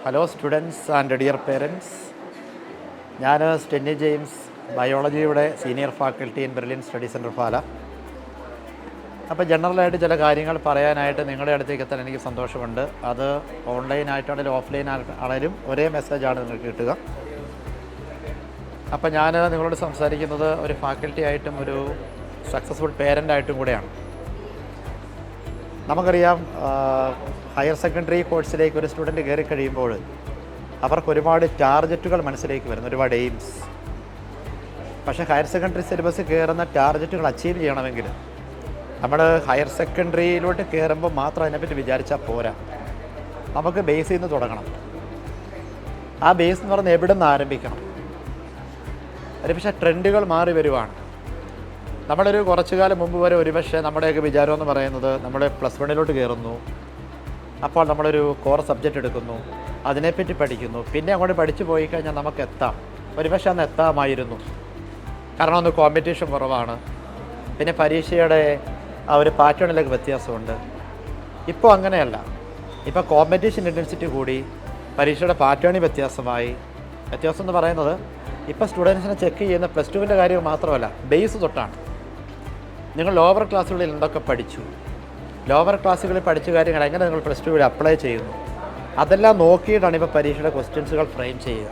Hello students and dear parents, ഞാൻ Stenny James, ബയോളജിയുടെ senior faculty in brilliant study centre Pala. അപ്പോൾ ജനറലായിട്ട് ചില കാര്യങ്ങൾ പറയാനായിട്ട് നിങ്ങളുടെ അടുത്തേക്ക് എത്താൻ എനിക്ക് സന്തോഷമുണ്ട്. അത് ഓൺലൈനായിട്ടാണെങ്കിലും ഓഫ്ലൈൻ ആണെങ്കിലും ഒരേ മെസ്സേജാണ് നിങ്ങൾക്ക് കിട്ടുക. അപ്പോൾ ഞാൻ നിങ്ങളോട് സംസാരിക്കുന്നത് ഒരു ഫാക്കൽറ്റി ആയിട്ടും ഒരു സക്സസ്ഫുൾ പേരൻ്റായിട്ടും കൂടെയാണ്. നമുക്കറിയാം, ഹയർ സെക്കൻഡറി കോഴ്സിലേക്ക് ഒരു സ്റ്റുഡൻറ്റ് കയറി കഴിയുമ്പോൾ അവർക്ക് ഒരുപാട് ടാർഗറ്റുകൾ മനസ്സിലേക്ക് വരുന്നു, ഒരുപാട് എയിംസ്. പക്ഷേ ഹയർ സെക്കൻഡറി സിലബസ് കയറുന്ന ടാർഗറ്റുകൾ അച്ചീവ് ചെയ്യണമെങ്കിൽ നമ്മൾ ഹയർ സെക്കൻഡറിയിലോട്ട് കയറുമ്പോൾ മാത്രം അതിനെപ്പറ്റി വിചാരിച്ചാൽ പോരാ. നമുക്ക് ബേസിൽ നിന്ന് തുടങ്ങണം. ആ ബേസ് എന്ന് പറയുന്നത് എവിടെ നിന്ന് ആരംഭിക്കണം? ഒരു പക്ഷേ ട്രെൻഡുകൾ മാറി വരുവാണ്. നമ്മളൊരു കുറച്ചു കാലം മുമ്പ് വരെ ഒരുപക്ഷെ നമ്മുടെയൊക്കെ വിചാരം എന്ന് പറയുന്നത് നമ്മൾ +1 കയറുന്നു, അപ്പോൾ നമ്മളൊരു കോർ സബ്ജക്റ്റ് എടുക്കുന്നു, അതിനെപ്പറ്റി പഠിക്കുന്നു, പിന്നെ അങ്ങോട്ട് പഠിച്ചു പോയി കഴിഞ്ഞാൽ നമുക്ക് എത്താം. ഒരുപക്ഷെ അന്ന് എത്താമായിരുന്നു. കാരണം ഒന്ന് കോമ്പറ്റീഷൻ കുറവാണ്, പിന്നെ പരീക്ഷയുടെ ആ ഒരു പാറ്റേണിലേക്ക് വ്യത്യാസമുണ്ട്. ഇപ്പോൾ അങ്ങനെയല്ല. ഇപ്പോൾ കോമ്പറ്റീഷൻ ഇൻറ്റൻസിറ്റി കൂടി, പരീക്ഷയുടെ പാറ്റേണിൽ വ്യത്യാസമായി. വ്യത്യാസം എന്ന് പറയുന്നത് ഇപ്പോൾ സ്റ്റുഡൻസിനെ ചെക്ക് ചെയ്യുന്ന +2 കാര്യം മാത്രമല്ല, ബേസ് തൊട്ടാണ്. നിങ്ങൾ ലോവർ ക്ലാസ്സുകളിൽ എന്തൊക്കെ പഠിച്ചു, ലോവർ ക്ലാസ്സുകളിൽ പഠിച്ച കാര്യങ്ങൾ എങ്ങനെ നിങ്ങൾ +2 അപ്ലൈ ചെയ്യുന്നു, അതെല്ലാം നോക്കിയിട്ടാണ് ഇപ്പോൾ പരീക്ഷയുടെ ക്വസ്റ്റ്യൻസുകൾ ഫ്രെയിം ചെയ്യുക.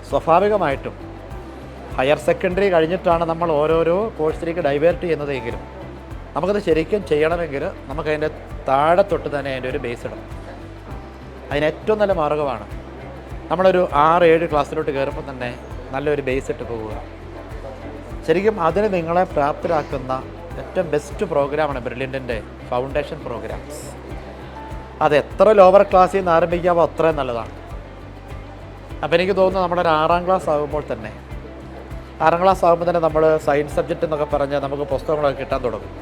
സ്വാഭാവികമായിട്ടും ഹയർ സെക്കൻഡറി കഴിഞ്ഞിട്ടാണ് നമ്മൾ ഓരോരോ കോഴ്സിലേക്ക് ഡൈവേർട്ട് ചെയ്യുന്നതെങ്കിലും നമുക്കത് ശരിക്കും ചെയ്യണമെങ്കിൽ നമുക്കതിൻ്റെ താഴെ തൊട്ട് തന്നെ അതിൻ്റെ ഒരു ബേസ് ഇടണം. അതിന് ഏറ്റവും നല്ല മാർഗ്ഗമാണ് നമ്മളൊരു 6-7 ക്ലാസ്സിലോട്ട് കയറുമ്പോൾ തന്നെ നല്ലൊരു ബേസ് ഇട്ട് പോവുക. ശരിക്കും അതിന് നിങ്ങളെ പ്രാപ്തരാക്കുന്ന ഏറ്റവും ബെസ്റ്റ് പ്രോഗ്രാമാണ് ബെർലിൻ്റെ ഫൗണ്ടേഷൻ പ്രോഗ്രാംസ്. അത് എത്ര ലോവർ ക്ലാസ്സിൽ നിന്ന് ആരംഭിക്കാമോ അത്രയും നല്ലതാണ്. അപ്പോൾ എനിക്ക് തോന്നുന്നു നമ്മുടെ ഒരു 6ാം ക്ലാസ് ആകുമ്പോൾ തന്നെ നമ്മൾ സയൻസ് സബ്ജക്റ്റ് എന്നൊക്കെ പറഞ്ഞാൽ നമുക്ക് പുസ്തകങ്ങളൊക്കെ കിട്ടാൻ തുടങ്ങും.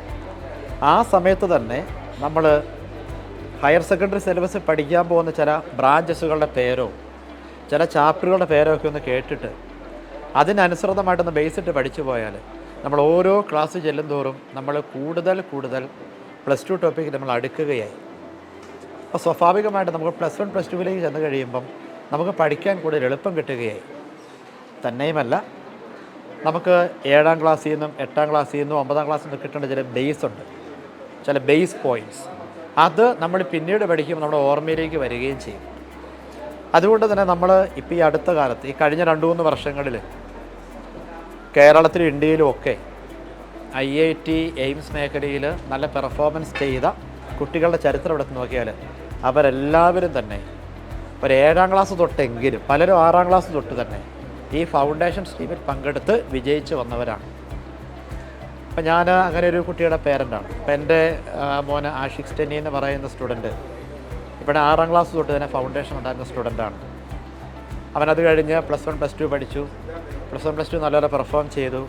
ആ സമയത്ത് തന്നെ നമ്മൾ ഹയർ സെക്കൻഡറി സിലബസ് പഠിക്കാൻ പോകുന്ന ചില ബ്രാഞ്ചസുകളുടെ പേരോ ചില ചാപ്റ്ററുകളുടെ പേരോ ഒക്കെ ഒന്ന് കേട്ടിട്ട് അതിനനുസൃതമായിട്ടൊന്ന് ബേസിട്ട് പഠിച്ചു പോയാൽ നമ്മൾ ഓരോ ക്ലാസ് ചെല്ലും തോറും നമ്മൾ കൂടുതൽ +2 ടോപ്പിക്ക് നമ്മൾ അടുക്കുകയായി. അപ്പോൾ സ്വാഭാവികമായിട്ട് നമുക്ക് +1 +2 ചെന്ന് കഴിയുമ്പം നമുക്ക് പഠിക്കാൻ കൂടുതൽ എളുപ്പം കിട്ടുകയായി. തന്നെയുമല്ല, നമുക്ക് 7ാം ക്ലാസ്സിൽ നിന്നും 8ാം ക്ലാസ്സിൽ നിന്നും 9ാം ക്ലാസ്സിൽ നിന്നും കിട്ടേണ്ട ചില ബേസ് ഉണ്ട്, ചില ബേസ് പോയിൻറ്റ്സ്. അത് നമ്മൾ പിന്നീട് പഠിക്കുമ്പോൾ നമ്മുടെ ഓർമ്മയിലേക്ക് വരികയും ചെയ്യും. അതുകൊണ്ട് തന്നെ നമ്മൾ ഇപ്പോൾ ഈ അടുത്ത കാലത്ത് ഈ കഴിഞ്ഞ 2-3 വർഷങ്ങളിൽ കേരളത്തിലും ഇന്ത്യയിലും ഒക്കെ IIT എയിംസ് മേഖലയിൽ നല്ല പെർഫോമൻസ് ചെയ്ത കുട്ടികളുടെ ചരിത്രം എടുത്ത് നോക്കിയാൽ അവരെല്ലാവരും തന്നെ ഒരു 7ാം ക്ലാസ് തൊട്ടെങ്കിലും, പലരും 6ാം ക്ലാസ് തൊട്ട് തന്നെ ഈ ഫൗണ്ടേഷൻ സ്ട്രീമിൽ പങ്കെടുത്ത് വിജയിച്ച് വന്നവരാണ്. അപ്പം ഞാൻ അങ്ങനെ ഒരു കുട്ടിയുടെ പേരൻ്റാണ്. അപ്പം എൻ്റെ മോന് ആഷിഖ് സ്റ്റെന്നി എന്ന് പറയുന്ന സ്റ്റുഡൻറ്റ് ഇവിടെ 6ാം ക്ലാസ് തൊട്ട് തന്നെ ഫൗണ്ടേഷൻ ഉണ്ടായിരുന്ന സ്റ്റുഡൻ്റാണ്. അവനത് കഴിഞ്ഞ് +1 +2 പഠിച്ചു. +1 +2 നല്ലപോലെ പെർഫോം ചെയ്തു.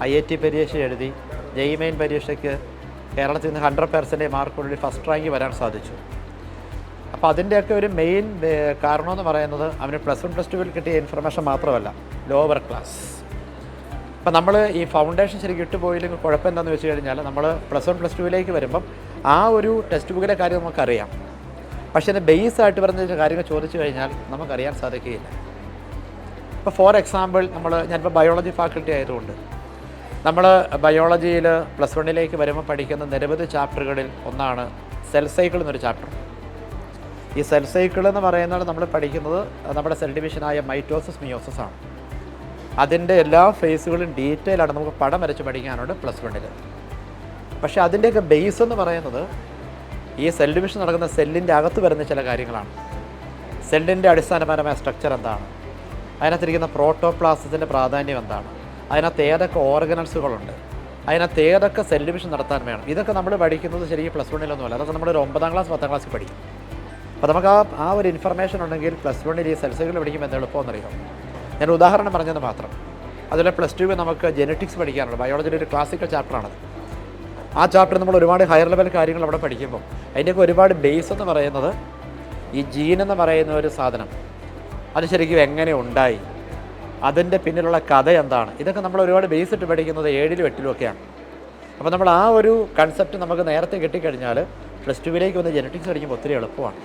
IIT പരീക്ഷ എഴുതി. JEE മെയിൻ പരീക്ഷയ്ക്ക് കേരളത്തിൽ നിന്ന് 100% മാർക്കോടുകൂടി ഫസ്റ്റ് റാങ്ക് വരാൻ സാധിച്ചു. അപ്പോൾ അതിൻ്റെയൊക്കെ ഒരു മെയിൻ കാരണമെന്ന് പറയുന്നത് അവന് +1 +2 കിട്ടിയ ഇൻഫർമേഷൻ മാത്രമല്ല, ലോവർ ക്ലാസ്. അപ്പോൾ നമ്മൾ ഈ ഫൗണ്ടേഷൻ ശരിക്കും ഇട്ടുപോയില്ലെങ്കിൽ കുഴപ്പമെന്താണെന്ന് വെച്ച് കഴിഞ്ഞാൽ നമ്മൾ +1 +2 വരുമ്പം ആ ഒരു ടെക്സ്റ്റ് ബുക്കിലെ കാര്യം നമുക്കറിയാം. പക്ഷേ അതിൻ്റെ ബേസായിട്ട് പറഞ്ഞ കാര്യങ്ങൾ ചോദിച്ചു കഴിഞ്ഞാൽ നമുക്കറിയാൻ സാധിക്കുകയില്ല. ഇപ്പോൾ ഫോർ എക്സാമ്പിൾ ഞാനിപ്പോൾ ബയോളജി ഫാക്കൽറ്റി ആയതുകൊണ്ട് നമ്മൾ ബയോളജിയിൽ +1 വരുമ്പോൾ പഠിക്കുന്ന നിരവധി ചാപ്റ്ററുകളിൽ ഒന്നാണ് സെൽ സൈക്കിൾ എന്നൊരു ചാപ്റ്റർ. ഈ സെൽ സൈക്കിൾ എന്ന് പറയുന്നത് നമ്മൾ പഠിക്കുന്നത് നമ്മുടെ സെൽ ഡിവിഷനായ മൈറ്റോസിസ് മിയോസിസ് ആണ്. അതിൻ്റെ എല്ലാ ഫേസുകളും ഡീറ്റെയിൽ ആണ് നമുക്ക് പടം വരച്ച് പഠിക്കാനുണ്ട് +1. പക്ഷേ അതിൻ്റെയൊക്കെ ബേസ് എന്ന് പറയുന്നത് ഈ സെൽ ഡിവിഷൻ നടക്കുന്ന സെല്ലിൻ്റെ അകത്ത് വരുന്ന ചില കാര്യങ്ങളാണ്. സെല്ലിൻ്റെ അടിസ്ഥാനപരമായ സ്ട്രക്ചർ എന്താണ്, അതിനകത്തിരിക്കുന്ന പ്രോട്ടോപ്ലാസത്തിൻ്റെ പ്രാധാന്യം എന്താണ്, അതിനകത്ത് ഏതൊക്കെ ഓർഗനൽസുകളുണ്ട്, അതിനകത്ത് ഏതൊക്കെ സെൽ ഡിവിഷൻ നടത്താൻ വേണം, ഇതൊക്കെ നമ്മൾ പഠിക്കുന്നത് ശരിക്കും +1 അതൊക്കെ നമ്മളൊരു 9ാം ക്ലാസ് 10ാം ക്ലാസ്സിൽ പഠിക്കും. അപ്പോൾ നമുക്ക് ആ ഒരു ഇൻഫർമേഷൻ ഉണ്ടെങ്കിൽ +1 ഈ സെൽ സൈക്കിൾ പഠിക്കുമ്പോൾ എന്താ എളുപ്പമെന്നറിയാം. ഞാൻ ഉദാഹരണം പറഞ്ഞത് മാത്രം. അതുപോലെ +2 നമുക്ക് ജെനറ്റിക്സ് പഠിക്കാനുണ്ട്. ബയോളജിയുടെ ഒരു ക്ലാസിക്കൽ ചാപ്റ്ററാണത്. ആ ചാപ്റ്റർ നമ്മൾ ഒരുപാട് ഹയർ ലെവൽ കാര്യങ്ങൾ അവിടെ പഠിക്കുമ്പോൾ അതിൻ്റെയൊക്കെ ഒരുപാട് ബേസ് എന്ന് പറയുന്നത് ഈ ജീൻ എന്ന് പറയുന്ന ഒരു സാധനം അത് ശരിക്കും എങ്ങനെ ഉണ്ടായി, അതിൻ്റെ പിന്നിലുള്ള കഥ എന്താണ്, ഇതൊക്കെ നമ്മൾ ഒരുപാട് ബേസ് ഇട്ട് പഠിക്കുന്നത് 7ലും 8ലും ഒക്കെയാണ്. അപ്പോൾ നമ്മൾ ആ ഒരു കൺസെപ്റ്റ് നമുക്ക് നേരത്തെ കിട്ടിക്കഴിഞ്ഞാൽ +2 വന്ന് ജെനറ്റിക്സ് പഠിക്കുമ്പോൾ ഒത്തിരി എളുപ്പമാണ്.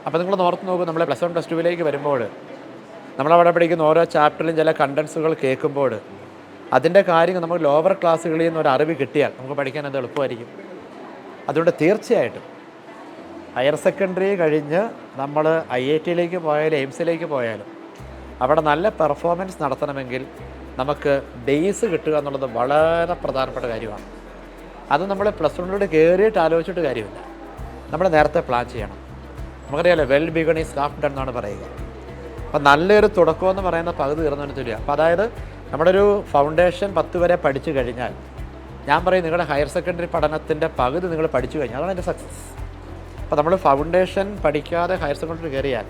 അപ്പോൾ നിങ്ങൾ ഓർത്ത് നോക്കും, നമ്മൾ +1 +2 വരുമ്പോൾ നമ്മളവിടെ പഠിക്കുന്ന ഓരോ ചാപ്റ്ററിലും ചില കണ്ടൻസുകൾ കേൾക്കുമ്പോൾ അതിൻ്റെ കാര്യങ്ങൾ നമുക്ക് ലോവർ ക്ലാസ്സുകളിൽ നിന്ന് ഒരു അറിവ് കിട്ടിയാൽ നമുക്ക് പഠിക്കാൻ അത് എളുപ്പമായിരിക്കും. അതുകൊണ്ട് തീർച്ചയായിട്ടും ഹയർ സെക്കൻഡറി കഴിഞ്ഞ് നമ്മൾ IIT പോയാലും എയിംസിലേക്ക് പോയാലും അവിടെ നല്ല പെർഫോമൻസ് നടത്തണമെങ്കിൽ നമുക്ക് ബേസ് കിട്ടുക എന്നുള്ളത് വളരെ പ്രധാനപ്പെട്ട കാര്യമാണ്. അത് നമ്മൾ +1 കയറിയിട്ട് ആലോചിച്ചിട്ട് കാര്യമില്ല, നമ്മൾ നേരത്തെ പ്ലാൻ ചെയ്യണം. നമുക്കറിയാമല്ലോ, well begun is half done എന്നാണ് പറയുക. അപ്പോൾ നല്ലൊരു തുടക്കം എന്ന് പറയുന്ന പകുതി തീർന്നതിന് തുല്യ. അപ്പോൾ അതായത് നമ്മുടെ ഒരു ഫൗണ്ടേഷൻ 10 വരെ പഠിച്ചു കഴിഞ്ഞാൽ ഞാൻ പറയും നിങ്ങളുടെ ഹയർ സെക്കൻഡറി പഠനത്തിൻ്റെ പകുതി നിങ്ങൾ പഠിച്ചു കഴിഞ്ഞാൽ അതാണ് എൻ്റെ സക്സസ്. അപ്പോൾ നമ്മൾ ഫൗണ്ടേഷൻ പഠിക്കാതെ ഹയർ സെക്കൻഡറി കയറിയാൽ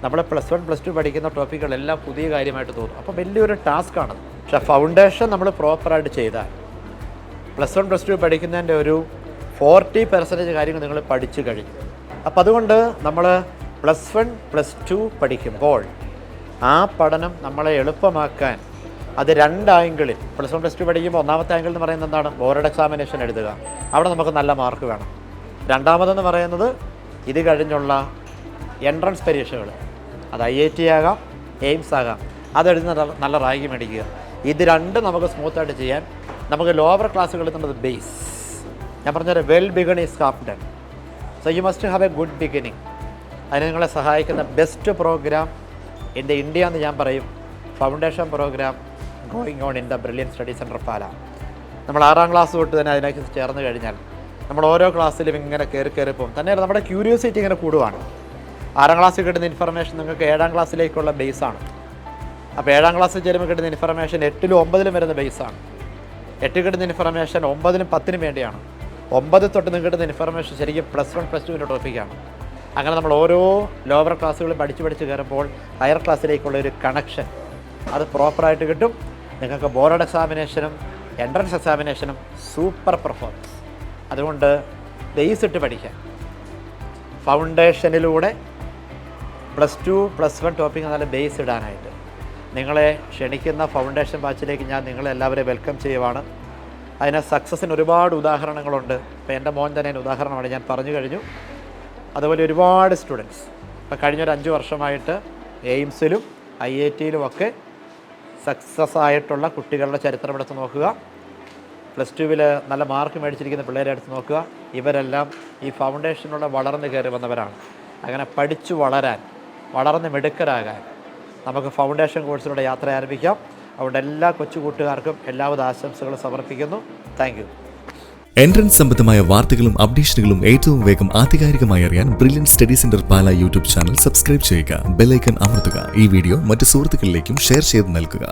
നമ്മൾ +1 +2 പഠിക്കുന്ന ടോപ്പിക്കുകളെല്ലാം പുതിയ കാര്യമായിട്ട് തോന്നും. അപ്പോൾ വലിയൊരു ടാസ്ക്കാണ്. പക്ഷേ ഫൗണ്ടേഷൻ നമ്മൾ പ്രോപ്പറായിട്ട് ചെയ്താൽ +1 +2 പഠിക്കുന്നതിൻ്റെ ഒരു 40% കാര്യങ്ങൾ നിങ്ങൾ പഠിച്ചു കഴിഞ്ഞു. അപ്പോൾ അതുകൊണ്ട് നമ്മൾ +1 +2 പഠിക്കുമ്പോൾ ആ പഠനം നമ്മളെ എളുപ്പമാക്കാൻ അത് 2 ആംഗിളിൽ +1 +2 പഠിക്കുമ്പോൾ ഒന്നാമത്തെ ആംഗിൾ എന്ന് പറയുന്നത് എന്താണ്? ബോർഡ് എക്സാമിനേഷൻ എഴുതുക, അവിടെ നമുക്ക് നല്ല മാർക്ക് വേണം. രണ്ടാമതെന്ന് പറയുന്നത് ഇത് കഴിഞ്ഞുള്ള എൻട്രൻസ് പരീക്ഷകൾ, അത് IIT ആകാം എയിംസ് ആകാം, അതെഴുതുന്ന നല്ല റാങ്ക് മേടിക്കുക. ഇത് രണ്ടും നമുക്ക് സ്മൂത്തായിട്ട് ചെയ്യാൻ നമുക്ക് ലോവർ ക്ലാസ്സുകളിൽ എത്തുന്നത് ബേസ്. ഞാൻ പറഞ്ഞ well begun is half done. So you must have a good beginning. അതിന് നിങ്ങളെ സഹായിക്കുന്ന best programme in the India എന്ന് ഞാൻ പറയും, foundation programme going on in the brilliant study centre Pala. നമ്മൾ 6ാം ക്ലാസ് തൊട്ട് തന്നെ അതിനകത്ത് ചേർന്ന് കഴിഞ്ഞാൽ നമ്മൾ ഓരോ ക്ലാസ്സിലും ഇങ്ങനെ കയറിപ്പോകും. തന്നെയല്ല നമ്മുടെ ക്യൂരിയോസിറ്റി ഇങ്ങനെ കൂടുവാണ്. 6ാം ക്ലാസ്സിൽ കിട്ടുന്ന ഇൻഫർമേഷൻ നിങ്ങൾക്ക് 7ാം ക്ലാസ്സിലേക്കുള്ള ബേസാണ്. അപ്പോൾ 7ാം ക്ലാസ്സിൽ ചേരുമ്പോൾ കിട്ടുന്ന ഇൻഫർമേഷൻ 8ലും 9ലും വരുന്ന ബേസാണ്. 8 കിട്ടുന്ന ഇൻഫർമേഷൻ 9നും 10നും വേണ്ടിയാണ്. 9 തൊട്ട് നിങ്ങൾക്ക് കിട്ടുന്ന ഇൻഫർമേഷൻ ശരിക്കും +1 +2 ടോപ്പിക്കാണ്. അങ്ങനെ നമ്മൾ ഓരോ ലോവർ ക്ലാസ്സുകളും പഠിച്ച് കയറുമ്പോൾ ഹയർ ക്ലാസ്സിലേക്കുള്ള ഒരു കണക്ഷൻ അത് പ്രോപ്പറായിട്ട് കിട്ടും. നിങ്ങൾക്ക് ബോർഡ് എക്സാമിനേഷനും എൻട്രൻസ് എക്സാമിനേഷനും സൂപ്പർ പെർഫോമൻസ്. അതുകൊണ്ട് ബേസ് ഇട്ട് പഠിക്കാൻ ഫൗണ്ടേഷനിലൂടെ +2 +1 ടോപ്പിക്ക് നല്ല ബേസ് ഇടാനായിട്ട് നിങ്ങളെ ക്ഷണിക്കുന്ന ഫൗണ്ടേഷൻ ബാച്ചിലേക്ക് ഞാൻ നിങ്ങളെല്ലാവരെയും വെൽക്കം ചെയ്യുവാണ്. അതിന് സക്സസ്സിന് ഒരുപാട് ഉദാഹരണങ്ങളുണ്ട്. ഇപ്പോൾ എൻ്റെ മോൻ തന്നെ അതിന് ഉദാഹരണമാണ്, ഞാൻ പറഞ്ഞു കഴിഞ്ഞു. അതുപോലെ ഒരുപാട് സ്റ്റുഡൻസ് ഇപ്പോൾ കഴിഞ്ഞൊരു 5 വർഷമായിട്ട് എയിംസിലും IIT ഒക്കെ സക്സസ് ആയിട്ടുള്ള കുട്ടികളുടെ ചരിത്രം എടുത്ത് നോക്കുക. +2 നല്ല മാർക്ക് മേടിച്ചിരിക്കുന്ന പിള്ളേരെ എടുത്ത് നോക്കുക. ഇവരെല്ലാം ഈ ഫൗണ്ടേഷനിലൂടെ വളർന്നു കയറി വന്നവരാണ്. അങ്ങനെ പഠിച്ചു വളർന്ന് മിടുക്കരാകാൻ നമുക്ക് ഫൗണ്ടേഷൻ കോഴ്സിലൂടെ യാത്ര ആരംഭിക്കാം. അതുകൊണ്ട് എല്ലാ കൊച്ചു കൂട്ടുകാർക്കും എല്ലാവിധ ആശംസകളും സമർപ്പിക്കുന്നു. Thank you. എൻട്രൻസ് സംബന്ധമായ വാർത്തകളും അപ്ഡേഷനുകളും ഏറ്റവും വേഗം ആധികാരികമായി അറിയാൻ ബ്രില്യൻ സ്റ്റഡി സെന്റർ പാല യൂട്യൂബ് ചാനൽ സബ്സ്ക്രൈബ് ചെയ്യുക. ബെൽ ഐക്കൺ അമർത്തുക. ഈ വീഡിയോ മറ്റ് സുഹൃത്തുക്കളിലേക്കും ഷെയർ ചെയ്ത് നൽകുക.